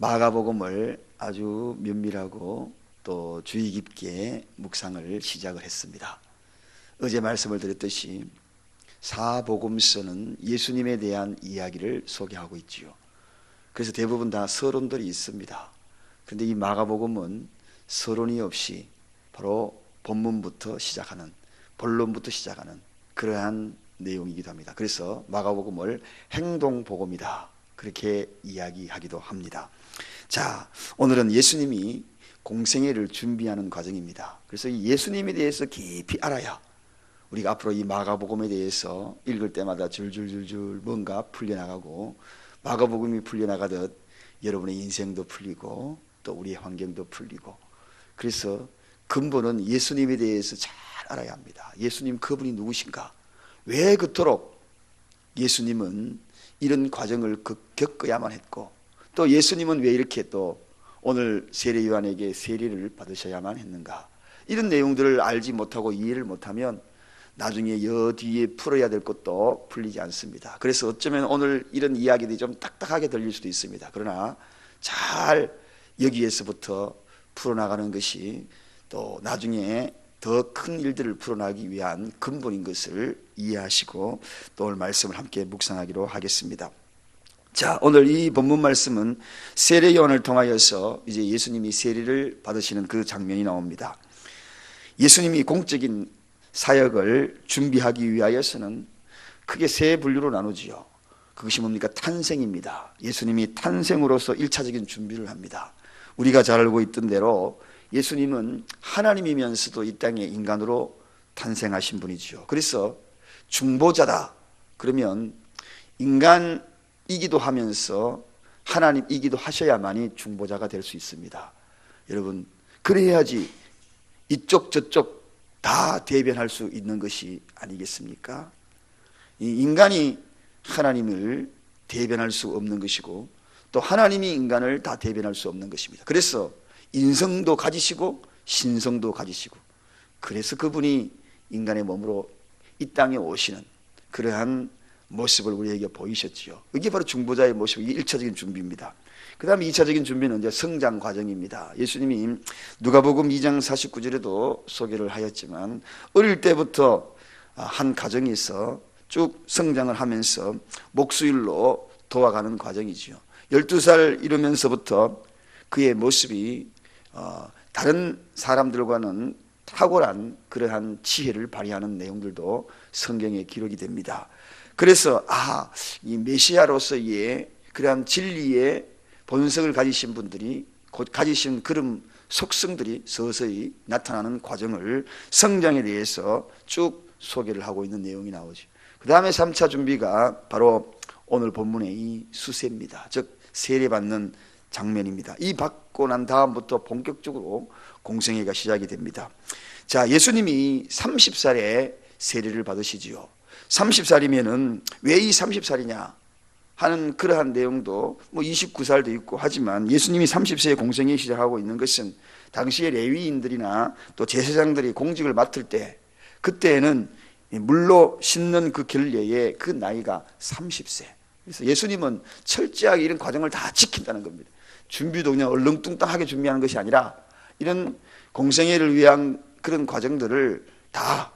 마가복음을 아주 면밀하고 또 주의 깊게 묵상을 시작을 했습니다. 어제 말씀을 드렸듯이 사복음서는 예수님에 대한 이야기를 소개하고 있지요. 그래서 대부분 다 서론들이 있습니다. 그런데 이 마가복음은 서론이 없이 바로 본문부터 시작하는, 본론부터 시작하는 그러한 내용이기도 합니다. 그래서 마가복음을 행동복음이다, 그렇게 이야기하기도 합니다. 자, 오늘은 예수님이 공생애를 준비하는 과정입니다. 그래서 이 예수님에 대해서 깊이 알아야 우리가 앞으로 이 마가복음에 대해서 읽을 때마다 줄줄줄줄 뭔가 풀려나가고, 마가복음이 풀려나가듯 여러분의 인생도 풀리고 또 우리의 환경도 풀리고, 그래서 근본은 예수님에 대해서 잘 알아야 합니다. 예수님 그분이 누구신가? 왜 그토록 예수님은 이런 과정을 겪어야만 했고, 또 예수님은 왜 이렇게 또 오늘 세례 요한에게 세례를 받으셔야만 했는가? 이런 내용들을 알지 못하고 이해를 못하면 나중에 여 뒤에 풀어야 될 것도 풀리지 않습니다. 그래서 어쩌면 오늘 이런 이야기들이 좀 딱딱하게 들릴 수도 있습니다. 그러나 잘 여기에서부터 풀어나가는 것이 또 나중에 더 큰 일들을 풀어나가기 위한 근본인 것을 이해하시고 또 오늘 말씀을 함께 묵상하기로 하겠습니다. 자, 오늘 이 본문 말씀은 세례 요한을 통하여서 이제 예수님이 세례를 받으시는 그 장면이 나옵니다. 예수님이 공적인 사역을 준비하기 위하여서는 크게 세 분류로 나누지요. 그것이 뭡니까? 탄생입니다. 예수님이 탄생으로서 1차적인 준비를 합니다. 우리가 잘 알고 있던 대로 예수님은 하나님이면서도 이 땅에 인간으로 탄생하신 분이지요. 그래서 중보자다 그러면 인간이기도 하면서 하나님이기도 하셔야만이 중보자가 될 수 있습니다. 여러분, 그래야지 이쪽 저쪽 다 대변할 수 있는 것이 아니겠습니까? 이 인간이 하나님을 대변할 수 없는 것이고 또 하나님이 인간을 다 대변할 수 없는 것입니다. 그래서 인성도 가지시고 신성도 가지시고, 그래서 그분이 인간의 몸으로 이 땅에 오시는 그러한 모습을 우리에게 보이셨지요. 이게 바로 중보자의 모습, 이게 1차적인 준비입니다. 그 다음에 2차적인 준비는 이제 성장 과정입니다. 예수님이 누가복음 2장 49절에도 소개를 하였지만 어릴 때부터 한 가정에서 쭉 성장을 하면서 목수일로 도와가는 과정이지요. 12살 이르면서부터 그의 모습이 다른 사람들과는 탁월한 그러한 지혜를 발휘하는 내용들도 성경에 기록이 됩니다. 그래서 이 메시아로서의 그러한 진리의 본성을 가지신 분들이 곧 가지신 그런 속성들이 서서히 나타나는 과정을, 성장에 대해서 쭉 소개를 하고 있는 내용이 나오죠. 그 다음에 3차 준비가 바로 오늘 본문의 이 수세입니다. 즉 세례받는 장면입니다. 이 받고 난 다음부터 본격적으로 공생애가 시작이 됩니다. 자, 예수님이 30살에 세례를 받으시지요. 30살이면은 왜 이 30살이냐 하는 그러한 내용도 29살도 있고 하지만, 예수님이 30세에 공생애 시작하고 있는 것은 당시의 레위인들이나 또 제사장들이 공직을 맡을 때, 그때에는 물로 씻는 그 결례의 그 나이가 30세. 그래서 예수님은 철저하게 이런 과정을 다 지킨다는 겁니다. 준비도 그냥 얼렁뚱땅하게 준비하는 것이 아니라 이런 공생애를 위한 그런 과정들을 다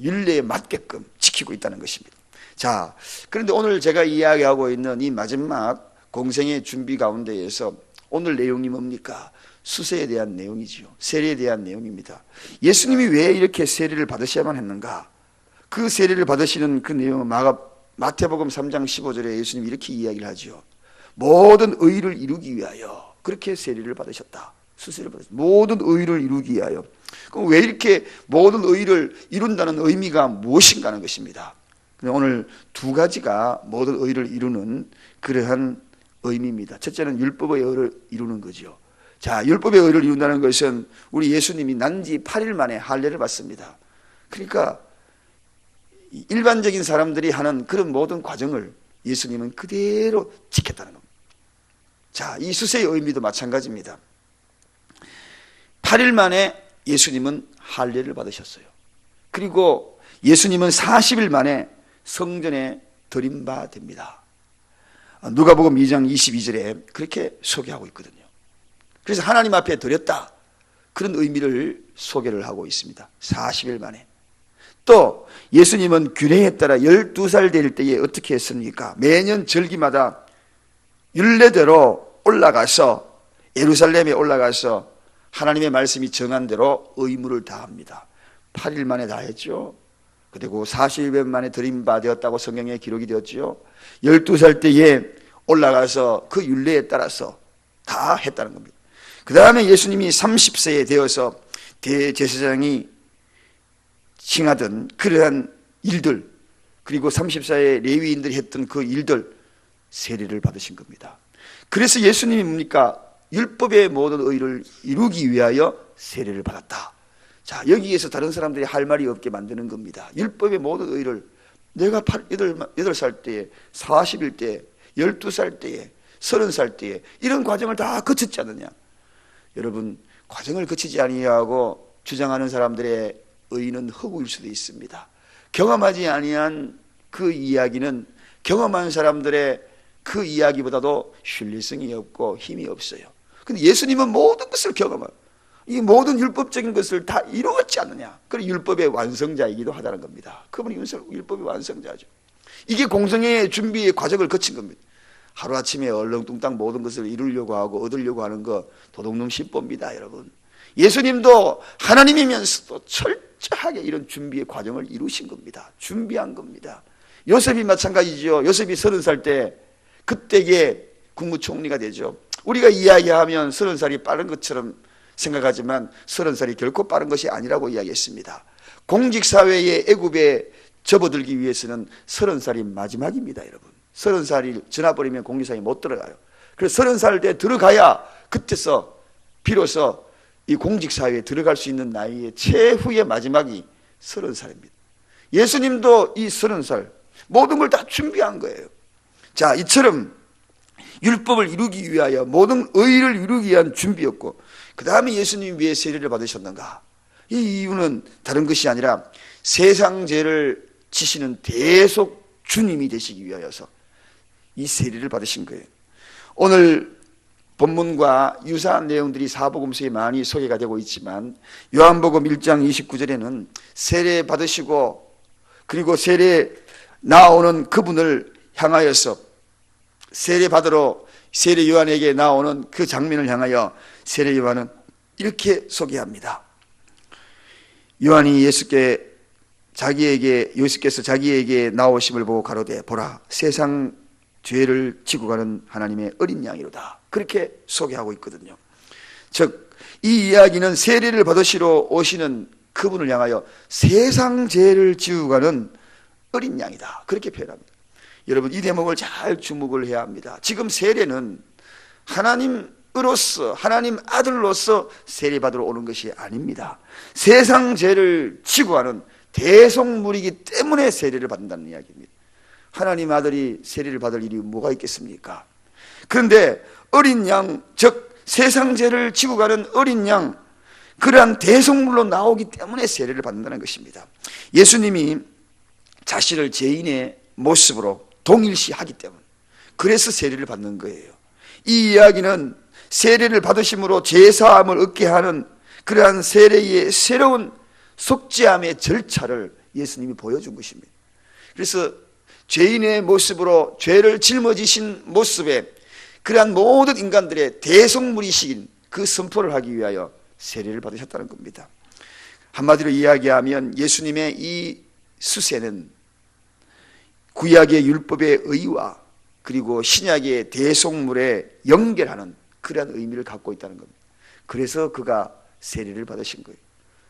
율례에 맞게끔 지키고 있다는 것입니다. 자, 그런데 오늘 제가 이야기하고 있는 이 마지막 공생애 준비 가운데에서 오늘 내용이 뭡니까? 수세에 대한 내용이지요. 세례에 대한 내용입니다. 예수님이 왜 이렇게 세례를 받으셔야만 했는가? 그 세례를 받으시는 그 내용은 마태복음 3장 15절에 예수님이 이렇게 이야기를 하죠. 모든 의를 이루기 위하여 그렇게 세례를 받으셨다. 수세를 받으셨다. 모든 의를 이루기 위하여. 그럼 왜 이렇게 모든 의를 이룬다는 의미가 무엇인가 하는 것입니다. 오늘 두 가지가 모든 의를 이루는 그러한 의미입니다. 첫째는 율법의 의를 이루는 거죠. 자, 율법의 의를 이룬다는 것은 우리 예수님이 난 지 8일 만에 할례를 받습니다. 그러니까 일반적인 사람들이 하는 그런 모든 과정을 예수님은 그대로 지켰다는 겁니다. 자, 이 수세의 의미도 마찬가지입니다. 8일 만에 예수님은 할례를 받으셨어요. 그리고 예수님은 40일 만에 성전에 들인 바 됩니다. 누가복음 2장 22절에 그렇게 소개하고 있거든요. 그래서 하나님 앞에 드렸다, 그런 의미를 소개를 하고 있습니다. 40일 만에. 또 예수님은 규례에 따라 12살 될 때에 어떻게 했습니까? 매년 절기마다 율례대로 올라가서, 예루살렘에 올라가서 하나님의 말씀이 정한 대로 의무를 다합니다. 8일 만에 다 했죠. 그리고 40일 만에 드림바 되었다고 성경에 기록이 되었죠. 12살 때에 올라가서 그 율례에 따라서 다 했다는 겁니다. 그 다음에 예수님이 30세에 되어서 대제사장이 칭하던 그러한 일들, 그리고 30세에 레위인들이 했던 그 일들, 세례를 받으신 겁니다. 그래서 예수님이 뭡니까? 율법의 모든 의를 이루기 위하여 세례를 받았다. 자, 여기에서 다른 사람들이 할 말이 없게 만드는 겁니다. 율법의 모든 의를 내가 8살 때에, 40일 때에, 12살 때에, 30살 때에 이런 과정을 다 거쳤지 않느냐. 여러분, 과정을 거치지 아니하고 주장하는 사람들의 의는 허구일 수도 있습니다. 경험하지 아니한 그 이야기는 경험한 사람들의 그 이야기보다도 신뢰성이 없고 힘이 없어요. 근데 예수님은 모든 것을 경험하고 이 모든 율법적인 것을 다 이루었지 않느냐. 그리고 율법의 완성자이기도 하다는 겁니다. 그분이 율법의 완성자죠. 이게 공성의 준비의 과정을 거친 겁니다. 하루아침에 얼렁뚱땅 모든 것을 이루려고 하고 얻으려고 하는 거 도둑놈 신보입니다, 여러분. 예수님도 하나님이면서도 철저하게 이런 준비의 과정을 이루신 겁니다. 준비한 겁니다. 요셉이 마찬가지죠. 요셉이 30살 때 그때에 국무총리가 되죠. 우리가 이야기하면 30살이 빠른 것처럼 생각하지만 30살이 결코 빠른 것이 아니라고 이야기했습니다. 공직사회의 애굽에 접어들기 위해서는 30살이 마지막입니다, 여러분. 30살이 지나버리면 공직사회에 못 들어가요. 그래서 30살 때 들어가야 그때서 비로소 이 공직사회에 들어갈 수 있는 나이의 최후의 마지막이 30살입니다. 예수님도 이 30살 모든 걸 다 준비한 거예요. 자, 이처럼 율법을 이루기 위하여 모든 의를 이루기 위한 준비였고, 그 다음에 예수님이 왜 세례를 받으셨는가? 이 이유는 다른 것이 아니라 세상 죄를 지시는 대속 주님이 되시기 위하여서 이 세례를 받으신 거예요. 오늘 본문과 유사한 내용들이 사복음서에 많이 소개가 되고 있지만 요한복음 1장 29절에는 세례 받으시고 그리고 세례 나오는 그분을 향하여서 세례 받으러 세례 요한에게 나오는 그 장면을 향하여 세례 요한은 이렇게 소개합니다. 요한이 예수께서 자기에게 나오심을 보고 가로되 보라 세상 죄를 지고 가는 하나님의 어린 양이로다. 그렇게 소개하고 있거든요. 즉 이 이야기는 세례를 받으시러 오시는 그분을 향하여 세상 죄를 지고 가는 어린 양이다. 그렇게 표현합니다. 여러분, 이 대목을 잘 주목을 해야 합니다. 지금 세례는 하나님으로서, 하나님 아들로서 세례받으러 오는 것이 아닙니다. 세상 죄를 지고 가는 대속물이기 때문에 세례를 받는다는 이야기입니다. 하나님 아들이 세례를 받을 일이 뭐가 있겠습니까? 그런데 어린 양, 즉 세상 죄를 지고 가는 어린 양, 그러한 대속물로 나오기 때문에 세례를 받는다는 것입니다. 예수님이 자신을 죄인의 모습으로 동일시하기 때문에 그래서 세례를 받는 거예요. 이 이야기는 세례를 받으심으로 죄사함을 얻게 하는 그러한 세례의 새로운 속죄함의 절차를 예수님이 보여준 것입니다. 그래서 죄인의 모습으로 죄를 짊어지신 모습에 그러한 모든 인간들의 대속물이신 그 선포를 하기 위하여 세례를 받으셨다는 겁니다. 한마디로 이야기하면 예수님의 이 수세는 구약의 율법의 의와 그리고 신약의 대속물에 연결하는 그러한 의미를 갖고 있다는 겁니다. 그래서 그가 세례를 받으신 거예요.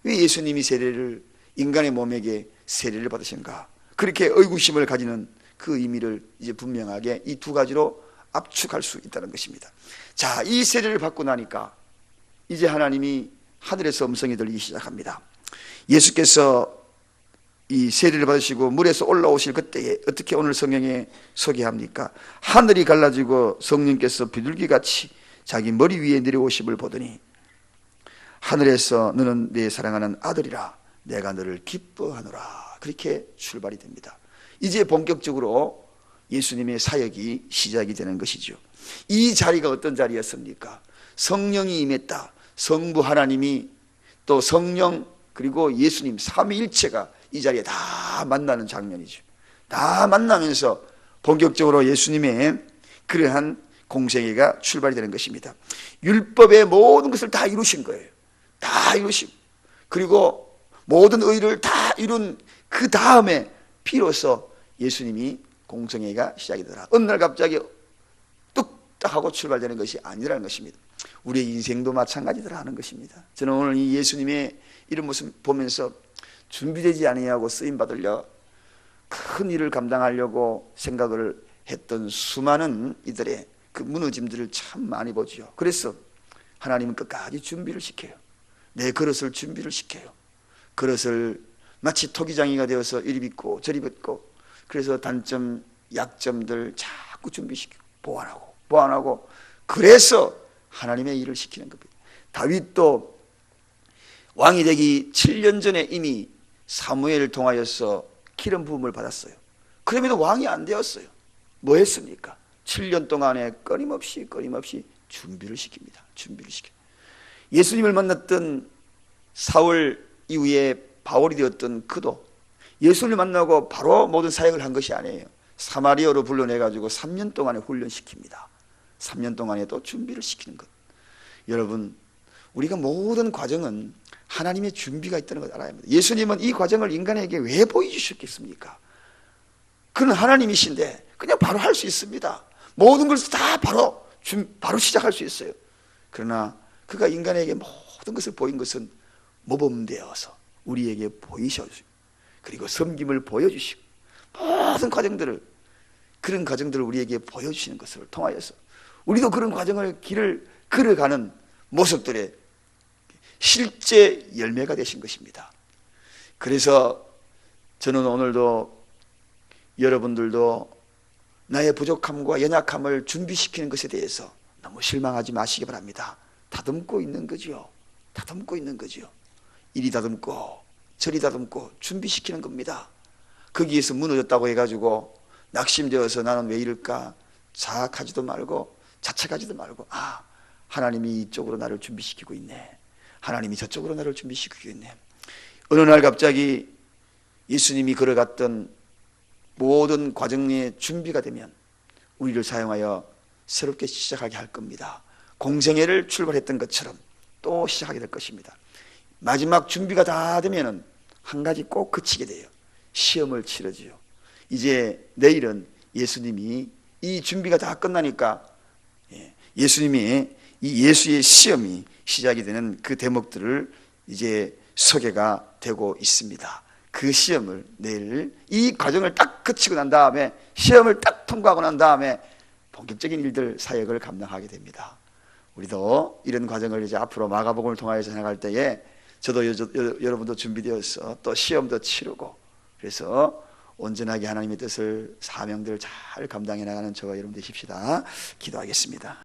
왜 예수님이 세례를 인간의 몸에게 세례를 받으신가? 그렇게 의구심을 가지는 그 의미를 이제 분명하게 이 두 가지로 압축할 수 있다는 것입니다. 자, 이 세례를 받고 나니까 이제 하나님이 하늘에서 음성이 들리기 시작합니다. 예수께서 이 세례를 받으시고 물에서 올라오실 그때에 어떻게 오늘 성경에 소개합니까? 하늘이 갈라지고 성령께서 비둘기같이 자기 머리 위에 내려오심을 보더니 하늘에서 너는 내 사랑하는 아들이라 내가 너를 기뻐하노라. 그렇게 출발이 됩니다. 이제 본격적으로 예수님의 사역이 시작이 되는 것이죠. 이 자리가 어떤 자리였습니까? 성령이 임했다. 성부 하나님이 또 성령 그리고 예수님 삼위일체가 이 자리에 다 만나는 장면이죠. 다 만나면서 본격적으로 예수님의 그러한 공생애가 출발이 되는 것입니다. 율법의 모든 것을 다 이루신 거예요. 다 이루시고 그리고 모든 의를 다 이룬 그 다음에 비로소 예수님이 공생애가 시작이 되더라. 어느 날 갑자기 뚝딱 하고 출발되는 것이 아니라는 것입니다. 우리의 인생도 마찬가지더라 하는 것입니다. 저는 오늘 이 예수님의 이런 모습 보면서 준비되지 아니하고 쓰임 받으려 큰 일을 감당하려고 생각을 했던 수많은 이들의 그 무너짐들을 참 많이 보죠. 그래서 하나님은 끝까지 준비를 시켜요. 내 그릇을 준비를 시켜요. 그릇을 마치 토기장이가 되어서 이리 빚고 저리 빚고 그래서 단점 약점들 자꾸 준비시키고 보완하고 그래서 하나님의 일을 시키는 겁니다. 다윗도 왕이 되기 7년 전에 이미 사무엘을 통하여서 기름 부음을 받았어요. 그럼에도 왕이 안 되었어요. 뭐 했습니까? 7년 동안에 끊임없이 준비를 시킵니다. 준비를 시켜요. 예수님을 만났던 사울 이후에 바울이 되었던 그도 예수님을 만나고 바로 모든 사역을 한 것이 아니에요. 사마리아로 불러내가지고 3년 동안에 훈련시킵니다. 3년 동안에 또 준비를 시키는 것. 여러분, 우리가 모든 과정은 하나님의 준비가 있다는 걸 알아야 합니다. 예수님은 이 과정을 인간에게 왜 보여주셨겠습니까? 그는 하나님이신데 그냥 바로 할 수 있습니다. 모든 것을 다 바로 시작할 수 있어요. 그러나 그가 인간에게 모든 것을 보인 것은 모범되어서 우리에게 보이셔주시고 그리고 섬김을 보여주시고 모든 과정들을 그런 과정들을 우리에게 보여주시는 것을 통하여서 우리도 그런 과정을 길을 걸어가는 모습들의 실제 열매가 되신 것입니다. 그래서 저는 오늘도 여러분들도 나의 부족함과 연약함을 준비시키는 것에 대해서 너무 실망하지 마시기 바랍니다. 다듬고 있는 거죠. 다듬고 있는 거죠. 이리 다듬고 저리 다듬고 준비시키는 겁니다. 거기에서 무너졌다고 해가지고 낙심되어서 나는 왜 이럴까 자학하지도 말고 자책하지도 말고 하나님이 이쪽으로 나를 준비시키고 있네. 하나님이 저쪽으로 나를 준비시키고 있네. 어느 날 갑자기 예수님이 걸어갔던 모든 과정의 준비가 되면 우리를 사용하여 새롭게 시작하게 할 겁니다. 공생애를 출발했던 것처럼 또 시작하게 될 것입니다. 마지막 준비가 다 되면은 한 가지 꼭 그치게 돼요. 시험을 치르지요. 이제 내일은 예수님이 이 준비가 다 끝나니까 예수님이 이 예수의 시험이 시작이 되는 그 대목들을 이제 소개가 되고 있습니다. 그 시험을 내일 이 과정을 딱 거치고 난 다음에 시험을 딱 통과하고 난 다음에 본격적인 일들 사역을 감당하게 됩니다. 우리도 이런 과정을 이제 앞으로 마가복음을 통하여서 나갈 때에 저도 여러분도 준비되어서 또 시험도 치르고 그래서 온전하게 하나님의 뜻을 사명들을 잘 감당해 나가는 저와 여러분 되십시다. 기도하겠습니다.